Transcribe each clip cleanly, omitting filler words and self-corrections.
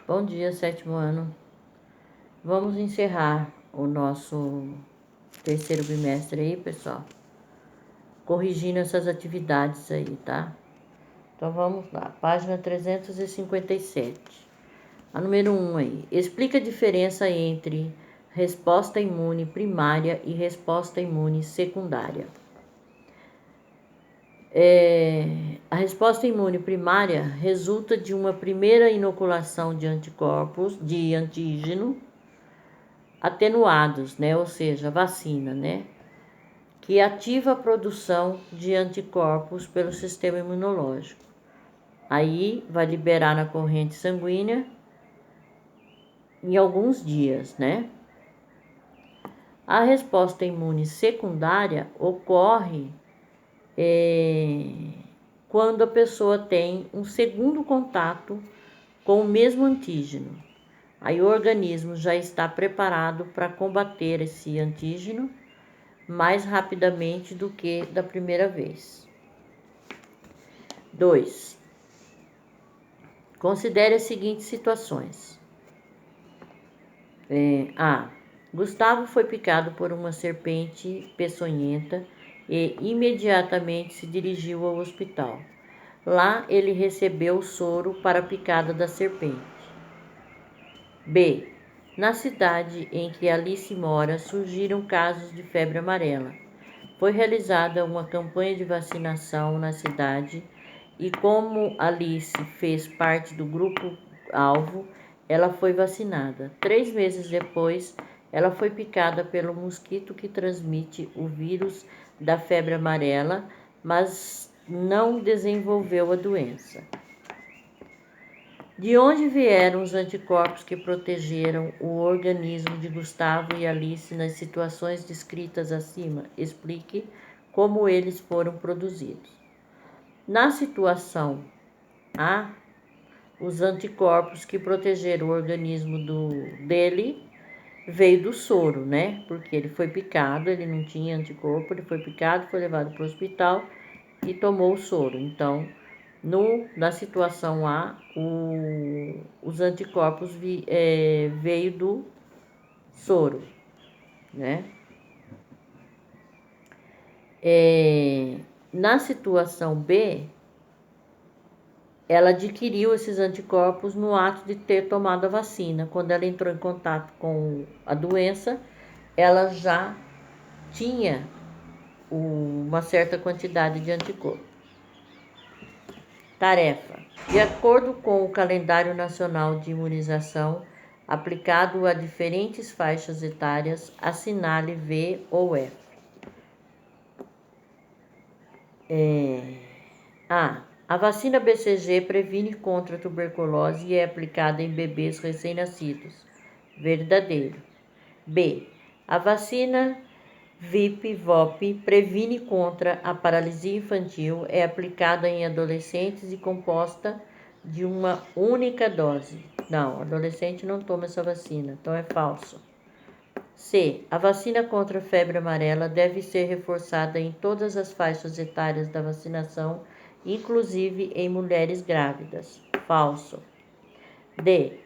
Bom dia, sétimo ano. Vamos encerrar o nosso terceiro bimestre aí, pessoal. Corrigindo essas atividades aí, tá? Então vamos lá, página 357. A número 1 aí. Explica a diferença entre resposta imune primária e resposta imune secundária. A resposta imune primária resulta de uma primeira inoculação de anticorpos, de antígeno, atenuados, né? Ou seja, vacina, né? Que ativa a produção de anticorpos pelo sistema imunológico. Aí vai liberar na corrente sanguínea em alguns dias, né? A resposta imune secundária ocorre quando a pessoa tem um segundo contato com o mesmo antígeno. Aí o organismo já está preparado para combater esse antígeno mais rapidamente do que da primeira vez. 2. Considere as seguintes situações. A. Gustavo foi picado por uma serpente peçonhenta e imediatamente se dirigiu ao hospital. Lá ele recebeu soro para a picada da serpente. B. Na cidade em que Alice mora, surgiram casos de febre amarela. Foi realizada uma campanha de vacinação na cidade e, como Alice fez parte do grupo-alvo, ela foi vacinada. 3 meses depois, ela foi picada pelo mosquito que transmite o vírus da febre amarela, mas não desenvolveu a doença. De onde vieram os anticorpos que protegeram o organismo de Gustavo e Alice nas situações descritas acima? Explique como eles foram produzidos. Na situação A, os anticorpos que protegeram o organismo dele veio do soro, né? Porque ele foi picado, ele não tinha anticorpo, ele foi picado, foi levado para o hospital e tomou o soro. Então, na situação A, os anticorpos veio do soro, né? Na situação B, ela adquiriu esses anticorpos no ato de ter tomado a vacina. Quando ela entrou em contato com a doença, ela já tinha uma certa quantidade de anticorpos. Tarefa. De acordo com o calendário nacional de imunização aplicado a diferentes faixas etárias, assinale V ou F. A vacina BCG previne contra a tuberculose e é aplicada em bebês recém-nascidos. Verdadeiro. B. A vacina VIP-VOP previne contra a paralisia infantil, é aplicada em adolescentes e composta de uma única dose. Não, adolescente não toma essa vacina, então é falso. C. A vacina contra a febre amarela deve ser reforçada em todas as faixas etárias da vacinação, inclusive em mulheres grávidas. Falso. D.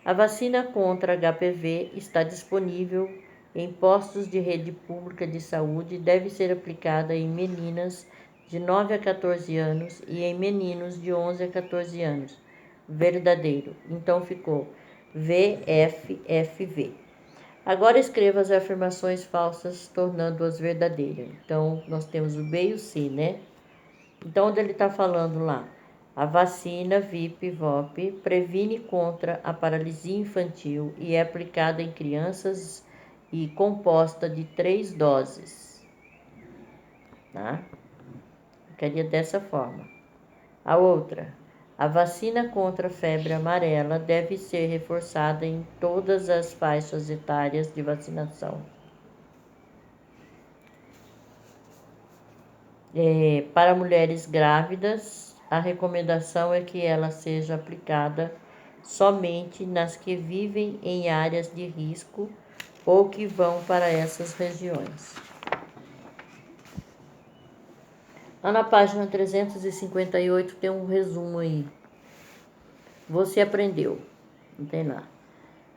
A vacina contra HPV está disponível em postos de rede pública de saúde e deve ser aplicada em meninas de 9 a 14 anos e em meninos de 11 a 14 anos. Verdadeiro. Então ficou VFFV. Agora escreva as afirmações falsas, tornando-as verdadeiras. Então, nós temos o B e o C, né? Então, onde ele está falando lá? A vacina VIP-VOP previne contra a paralisia infantil e é aplicada em crianças e composta de 3 doses. Tá? Ficaria dessa forma. A outra. A vacina contra a febre amarela deve ser reforçada em todas as faixas etárias de vacinação. Para mulheres grávidas, a recomendação é que ela seja aplicada somente nas que vivem em áreas de risco ou que vão para essas regiões. Lá na página 358 tem um resumo aí. Você aprendeu. Não tem lá.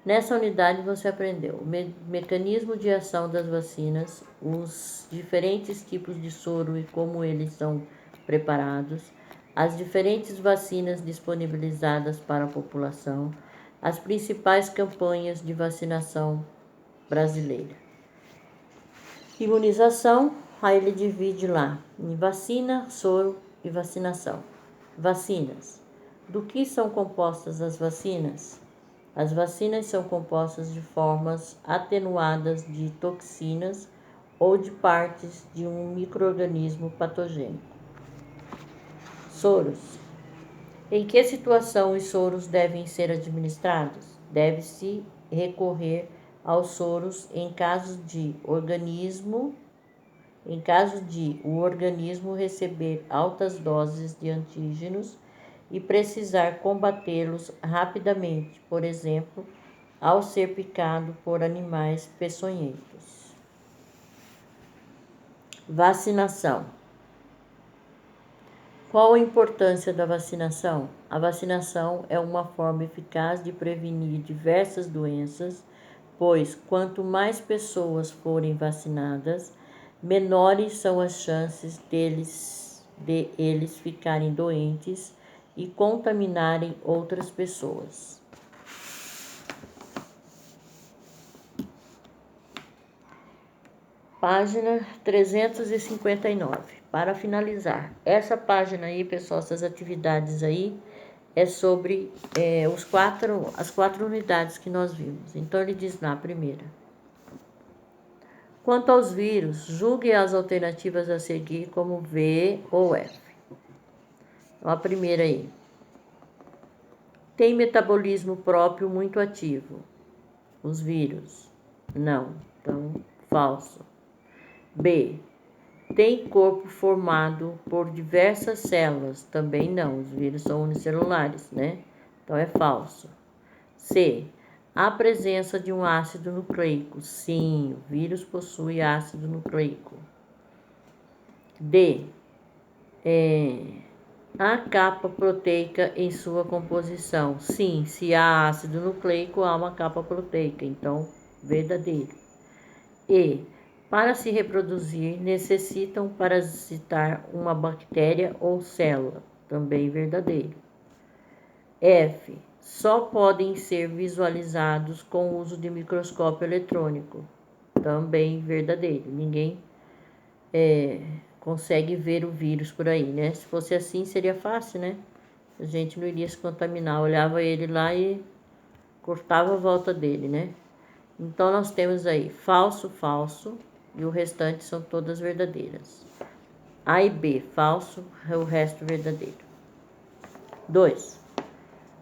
Nessa unidade você aprendeu o mecanismo de ação das vacinas, os diferentes tipos de soro e como eles são preparados, as diferentes vacinas disponibilizadas para a população, as principais campanhas de vacinação brasileira. Imunização, aí ele divide lá em vacina, soro e vacinação. Vacinas. Do que são compostas as vacinas? As vacinas são compostas de formas atenuadas de toxinas ou de partes de um micro-organismo patogênico. Soros. Em que situação os soros devem ser administrados? Deve-se recorrer aos soros em caso de o organismo receber altas doses de antígenos e precisar combatê-los rapidamente, por exemplo, ao ser picado por animais peçonhentos. Vacinação. Qual a importância da vacinação? A vacinação é uma forma eficaz de prevenir diversas doenças, pois quanto mais pessoas forem vacinadas, menores são as chances de eles ficarem doentes e contaminarem outras pessoas. Página 359. Para finalizar, essa página aí, pessoal, essas atividades aí, é sobre as quatro unidades que nós vimos. Então, ele diz lá, primeira. Quanto aos vírus, julgue as alternativas a seguir como V ou F. Então, a primeira aí. Tem metabolismo próprio muito ativo. Os vírus. Não. Então, falso. B. Tem corpo formado por diversas células. Também não. Os vírus são unicelulares, né? Então, é falso. C. A presença de um ácido nucleico. Sim, o vírus possui ácido nucleico. D. A capa proteica em sua composição. Sim, se há ácido nucleico, há uma capa proteica. Então, verdadeiro. E. Para se reproduzir, necessitam parasitar uma bactéria ou célula. Também verdadeiro. F. Só podem ser visualizados com o uso de microscópio eletrônico. Também verdadeiro. Ninguém consegue ver o vírus por aí, né? Se fosse assim, seria fácil, né? A gente não iria se contaminar. Olhava ele lá e cortava a volta dele, né? Então, nós temos aí falso, falso, e o restante são todas verdadeiras. A e B, falso, o resto verdadeiro. 2.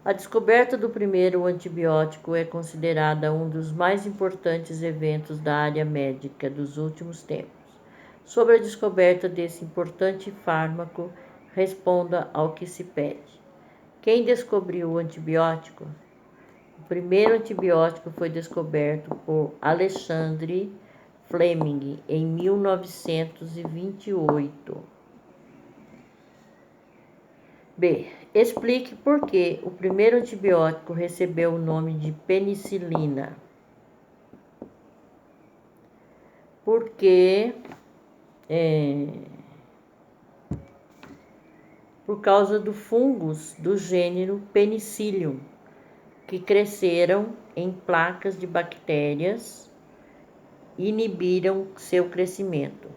A descoberta do primeiro antibiótico é considerada um dos mais importantes eventos da área médica dos últimos tempos. Sobre a descoberta desse importante fármaco, responda ao que se pede. Quem descobriu o antibiótico? O primeiro antibiótico foi descoberto por Alexandre Fleming em 1928. B. Explique por que o primeiro antibiótico recebeu o nome de penicilina. Porque por causa do fungos do gênero Penicillium, que cresceram em placas de bactérias e inibiram seu crescimento.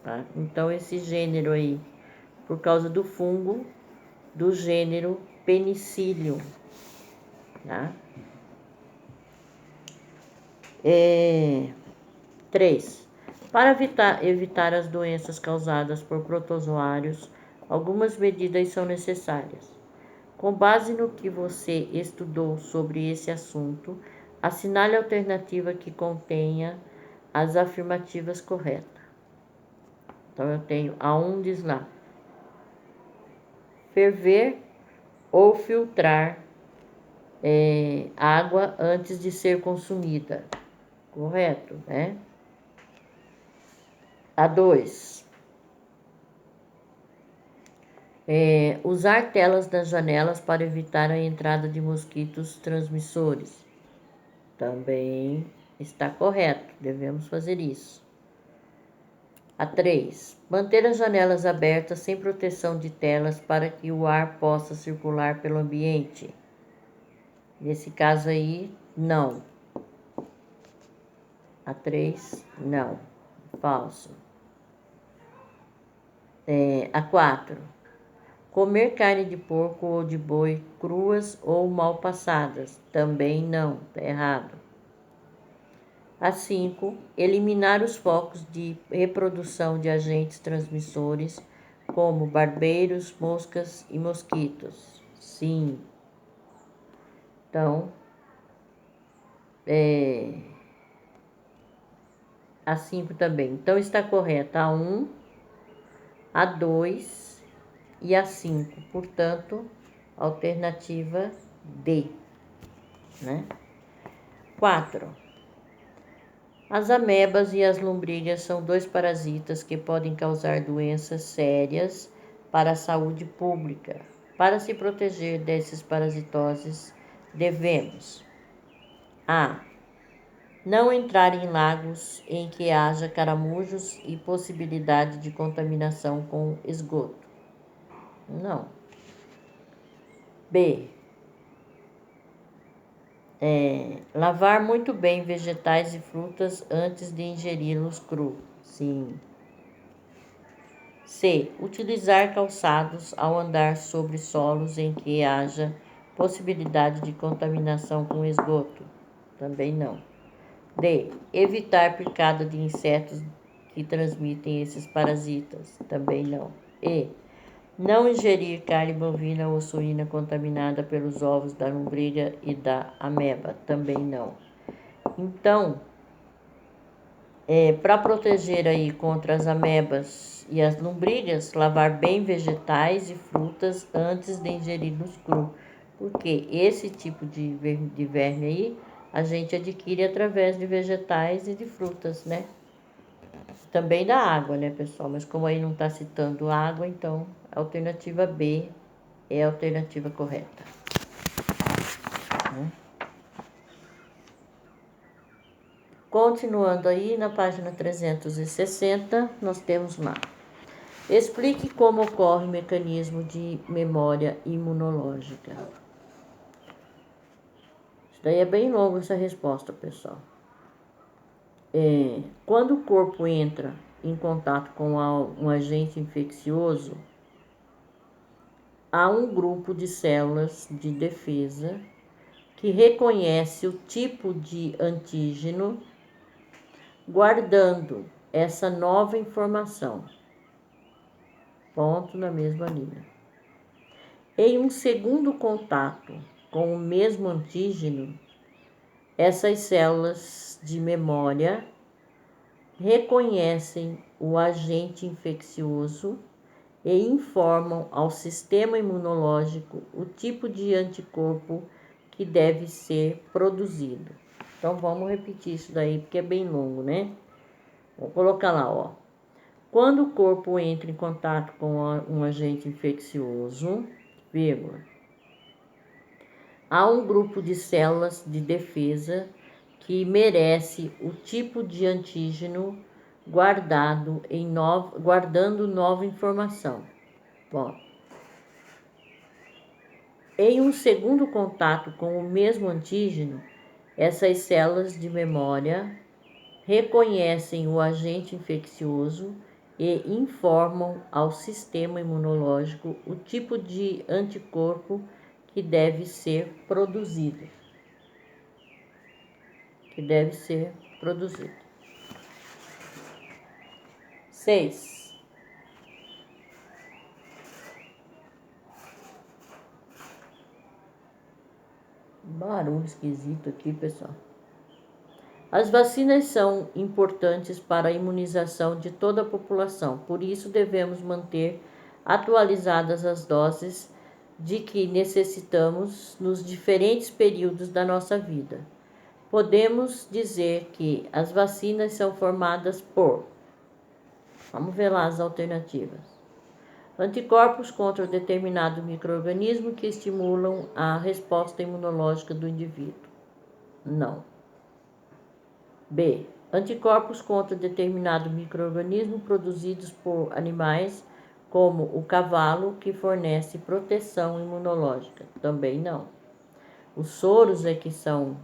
Tá? Então, esse gênero aí, por causa do fungo do gênero Penicillium. Tá? 3. Para evitar as doenças causadas por protozoários, algumas medidas são necessárias. Com base no que você estudou sobre esse assunto, assinale a alternativa que contenha as afirmativas corretas. Então, eu tenho a 1 diz lá. Ferver ou filtrar água antes de ser consumida. Correto, né? A 2. Usar telas nas janelas para evitar a entrada de mosquitos transmissores. Também está correto, devemos fazer isso. A 3. Manter as janelas abertas sem proteção de telas para que o ar possa circular pelo ambiente. Nesse caso aí, não. A 3, não. Falso. A 4. Comer carne de porco ou de boi cruas ou mal passadas. Também não, está errado. A 5. Eliminar os focos de reprodução de agentes transmissores, como barbeiros, moscas e mosquitos. Sim. Então, a 5 também. Então, está correta a 1, a 2 e a 5. Portanto, alternativa D. Né? 4. As amebas e as lombrigas são 2 parasitas que podem causar doenças sérias para a saúde pública. Para se proteger dessas parasitoses, devemos: A. Não entrar em lagos em que haja caramujos e possibilidade de contaminação com esgoto. Não. B. Lavar muito bem vegetais e frutas antes de ingeri-los cru. Sim. C. Utilizar calçados ao andar sobre solos em que haja possibilidade de contaminação com esgoto. Também não. D. Evitar picada de insetos que transmitem esses parasitas. Também não. E. Não ingerir carne bovina ou suína contaminada pelos ovos da lombriga e da ameba. Também não. Então, para proteger aí contra as amebas e as lombrigas, lavar bem vegetais e frutas antes de ingeri-los cru. Porque esse tipo de verme aí a gente adquire através de vegetais e de frutas, né? Também da água, né, pessoal? Mas como aí não está citando água, então a alternativa B é a alternativa correta. Continuando aí, na página 360, nós temos lá. Explique como ocorre o mecanismo de memória imunológica. Isso daí é bem longo essa resposta, pessoal. Quando o corpo entra em contato com um agente infeccioso, há um grupo de células de defesa que reconhece o tipo de antígeno, guardando essa nova informação. Ponto na mesma linha. Em um segundo contato com o mesmo antígeno, essas células de memória reconhecem o agente infeccioso e informam ao sistema imunológico o tipo de anticorpo que deve ser produzido. Então, vamos repetir isso daí, porque é bem longo, né? Vou colocar lá, ó. Quando o corpo entra em contato com um agente infeccioso, vírgula, há um grupo de células de defesa que merece o tipo de antígeno guardando nova informação. Bom, em um segundo contato com o mesmo antígeno, essas células de memória reconhecem o agente infeccioso e informam ao sistema imunológico o tipo de anticorpo que deve ser produzido. 6. Barulho esquisito aqui, pessoal. As vacinas são importantes para a imunização de toda a população, por isso devemos manter atualizadas as doses de que necessitamos nos diferentes períodos da nossa vida. Podemos dizer que as vacinas são formadas por... Vamos ver lá as alternativas. Anticorpos contra determinado micro-organismo que estimulam a resposta imunológica do indivíduo. Não. B. Anticorpos contra determinado micro-organismo produzidos por animais, como o cavalo, que fornece proteção imunológica. Também não. Os soros é que são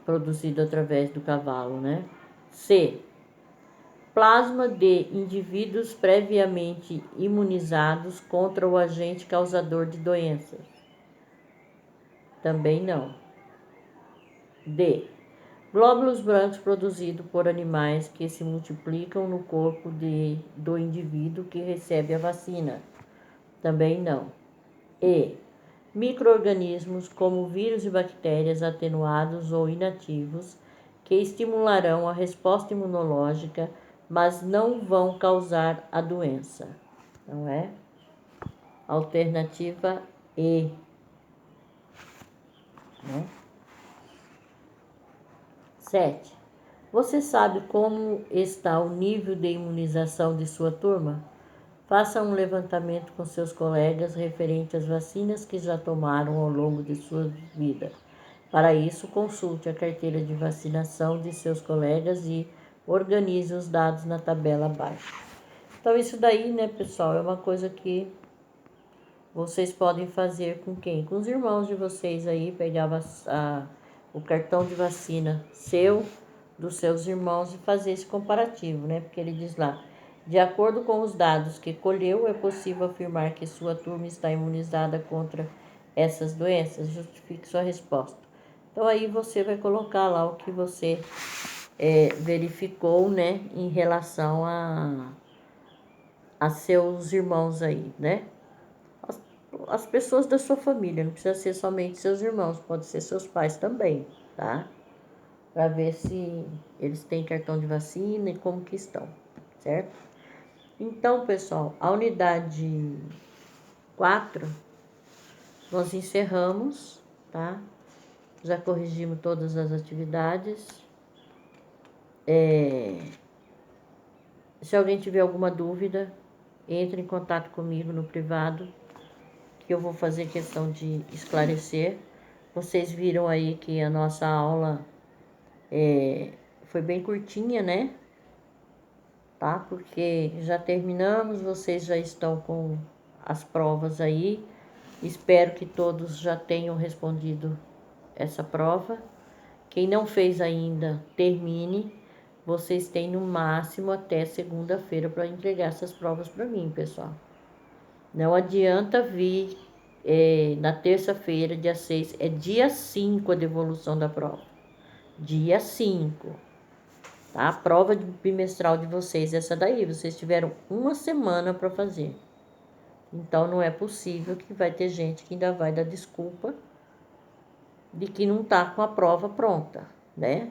produzidos através do cavalo, né? C. Plasma de indivíduos previamente imunizados contra o agente causador de doenças. Também não. D. Glóbulos brancos produzidos por animais que se multiplicam no corpo do indivíduo que recebe a vacina. Também não. E. Micro-organismos como vírus e bactérias atenuados ou inativos que estimularão a resposta imunológica, mas não vão causar a doença. Não é? Alternativa E. Né? 7. Você sabe como está o nível de imunização de sua turma? Faça um levantamento com seus colegas referente às vacinas que já tomaram ao longo de sua vida. Para isso, consulte a carteira de vacinação de seus colegas e organize os dados na tabela abaixo. Então, isso daí, né, pessoal, é uma coisa que vocês podem fazer com quem? Com os irmãos de vocês aí, pegar o cartão de vacina seu, dos seus irmãos e fazer esse comparativo, né? Porque ele diz lá, de acordo com os dados que colheu, é possível afirmar que sua turma está imunizada contra essas doenças? Justifique sua resposta. Então, aí você vai colocar lá o que você verificou, né, em relação a seus irmãos aí, né? As pessoas da sua família, não precisa ser somente seus irmãos, pode ser seus pais também, tá? Para ver se eles têm cartão de vacina e como que estão, certo? Então, pessoal, a unidade 4, nós encerramos, tá? Já corrigimos todas as atividades. Se alguém tiver alguma dúvida, entre em contato comigo no privado, que eu vou fazer questão de esclarecer. Vocês viram aí que a nossa aula foi bem curtinha, né? Tá? Porque já terminamos, vocês já estão com as provas aí. Espero que todos já tenham respondido essa prova. Quem não fez ainda, termine. Vocês têm no máximo até segunda-feira para entregar essas provas para mim, pessoal. Não adianta vir na terça-feira, dia 6, é dia 5 a devolução da prova. Dia 5. Tá? A prova bimestral de vocês, essa daí, vocês tiveram uma semana para fazer. Então, não é possível que vai ter gente que ainda vai dar desculpa de que não tá com a prova pronta, né?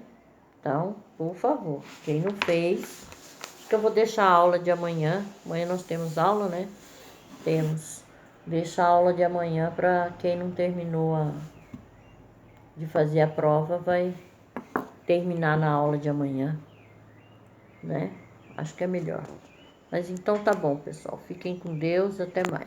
Então, por favor, quem não fez, acho que eu vou deixar a aula de amanhã. Amanhã nós temos aula, né? Temos. Deixa a aula de amanhã para quem não terminou de fazer a prova, vai terminar na aula de amanhã, né? Acho que é melhor. Mas então tá bom, pessoal. Fiquem com Deus. Até mais.